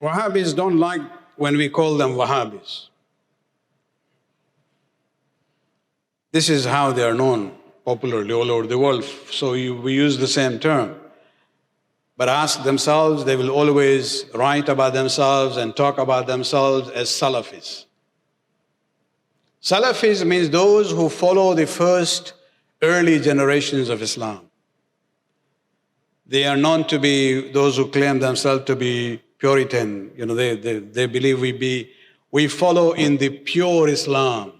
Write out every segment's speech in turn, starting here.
Wahhabis don't like when we call them Wahhabis. This is how they are known popularly all over the world. So we use the same term. But ask themselves, they will always write about themselves and talk about themselves as Salafis. Salafis means those who follow the first early generations of Islam. They are known to be those who claim themselves to be Puritan. You know, they believe we follow in the pure Islam.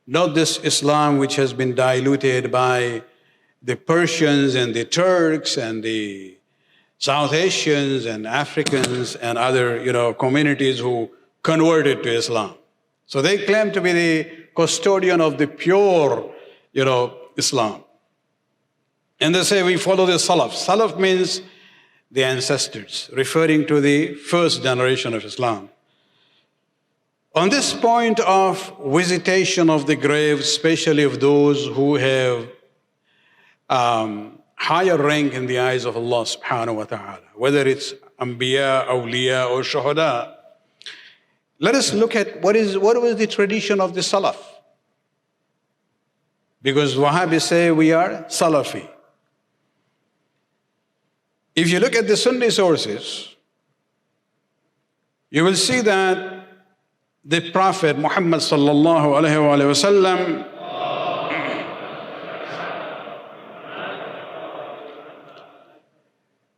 Not this Islam which has been diluted by the Persians and the Turks and the South Asians and Africans and other, communities who converted to Islam. So they claim to be the custodian of the pure, Islam. And they say we follow the Salaf. Salaf means the ancestors, referring to the first generation of Islam. On this point of visitation of the grave, especially of those who have higher rank in the eyes of Allah subhanahu wa ta'ala, whether it's Anbiya, Awliya or Shuhada, let us look at what was the tradition of the Salaf. Because Wahhabis say we are Salafi. If you look at the Sunni sources, you will see that the Prophet Muhammad sallallahu alaihi wasallam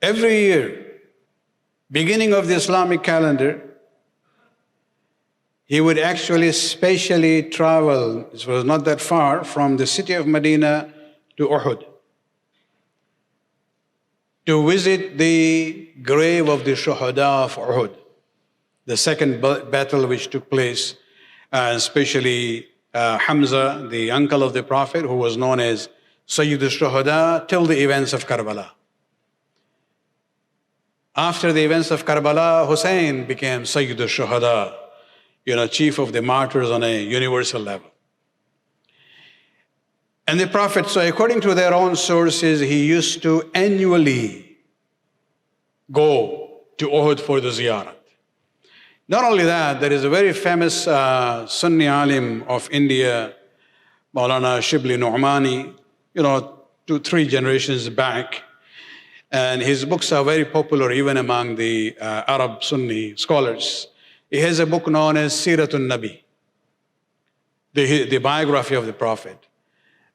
every year, beginning of the Islamic calendar, he would actually specially travel, it was not that far, from the city of Medina to Uhud, to visit the grave of the Shuhada of Uhud, the second battle which took place, especially Hamza, the uncle of the Prophet, who was known as Sayyid al-Shuhada, till the events of Karbala. After the events of Karbala, Hussein became Sayyid al-Shuhada, chief of the martyrs on a universal level. And the Prophet, so according to their own sources, he used to annually go to Uhud for the Ziyarah. Not only that, there is a very famous Sunni alim of India, Maulana Shibli Nu'mani, 2-3 generations back. And his books are very popular even among the Arab Sunni scholars. He has a book known as Siratun Nabi, the biography of the Prophet.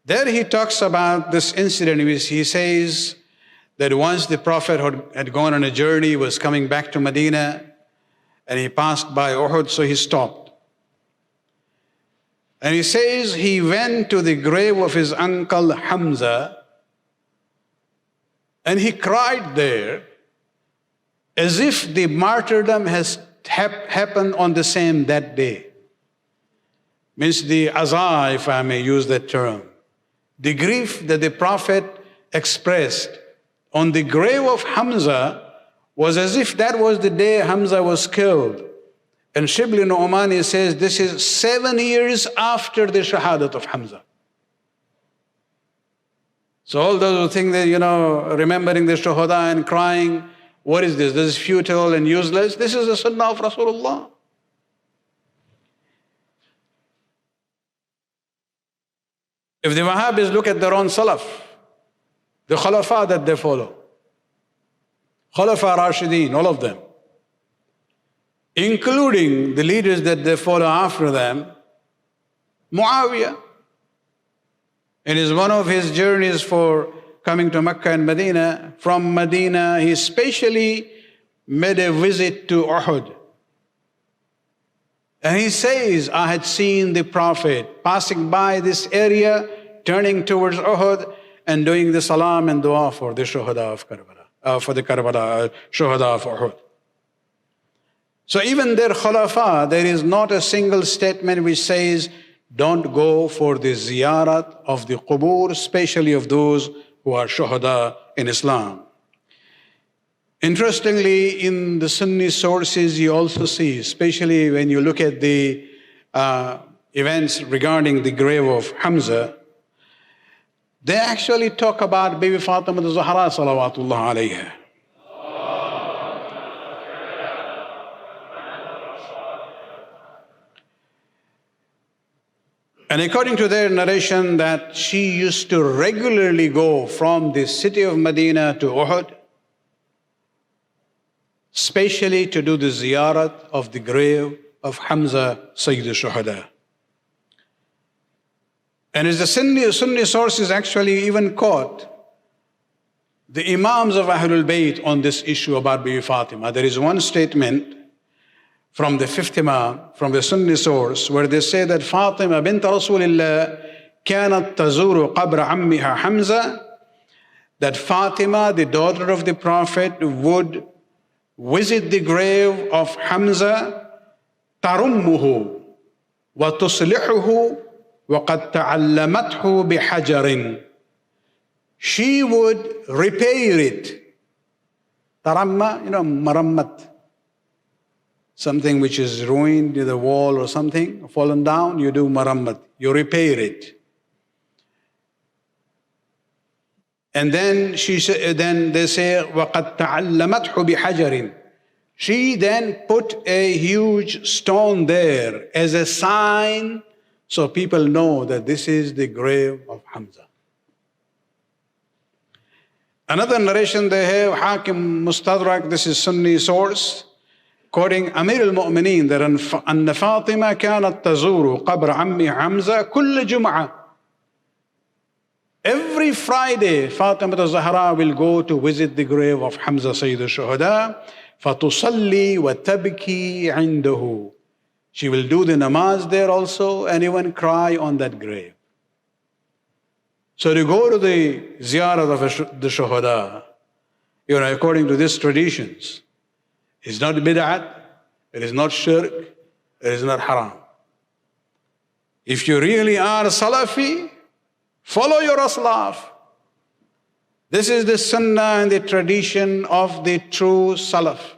There he talks about this incident in which he says that once the Prophet had gone on a journey, was coming back to Medina, and he passed by Uhud, so he stopped. And he says he went to the grave of his uncle Hamza, and he cried there as if the martyrdom has happened on the same that day. Means the azah, if I may use that term. The grief that the Prophet expressed on the grave of Hamza was as if that was the day Hamza was killed. And Shibli Nu'mani says this is 7 years after the shahadat of Hamza. So all those who think that, remembering the shuhada and crying, what is this? This is futile and useless. This is the sunnah of Rasulullah. If the Wahhabis look at their own Salaf, the Khulafa that they follow, Khulafa Rashideen, all of them, including the leaders that they follow after them, Muawiyah, it is one of his journeys for coming to Mecca and Medina. From Medina, he specially made a visit to Uhud. And he says, I had seen the Prophet passing by this area, turning towards Uhud, and doing the salam and dua for the Shuhada of Karbala, for the Karbala Shuhada of Uhud. So even their Khulafa, there is not a single statement which says, don't go for the ziyarat of the qubur, especially of those who are Shuhada in Islam. Interestingly, in the Sunni sources, you also see, especially when you look at the events regarding the grave of Hamza, they actually talk about Bibi Fatima al-Zahra salawatullah alayha. And according to their narration, that she used to regularly go from the city of Medina to Uhud, especially to do the Ziyarah of the grave of Hamza, Sayyid al-Shuhada. And as the Sunni sources actually even quote the Imams of Ahlul Bayt on this issue about Bibi Fatima. There is one statement from the fifth Imam, from the Sunni source, where they say that Fatima bint Rasulillah كانت تزور قبر عمها Hamza, that Fatima, the daughter of the Prophet, would visit the grave of Hamza, ترمه وتصلحه وقد تعلمته بحجر. She would repair it. Taramma, marammat. Something which is ruined, the wall or something, fallen down, you do marammat. You repair it. And then then they say, وَقَدْ تَعَلَّمَتْهُ بِحَجَرٍ. She then put a huge stone there as a sign so people know that this is the grave of Hamza. Another narration they have, Hakim Mustadrak, this is Sunni source, quoting Amir al-Mu'mineen, that أن فاطمة كانت تزور قبر عمي حمزة كل جمعة. Every Friday, Fatima al-Zahra will go to visit the grave of Hamza Sayyid al-Shuhada, فتصلي وتبكي عنده. She will do the namaz there also and even cry on that grave. So to go to the Ziyarah of the Shuhada, according to these traditions, it's not bid'at, it is not shirk, it is not haram. If you really are Salafi, follow your aslaf. This is the sunnah and the tradition of the true Salaf.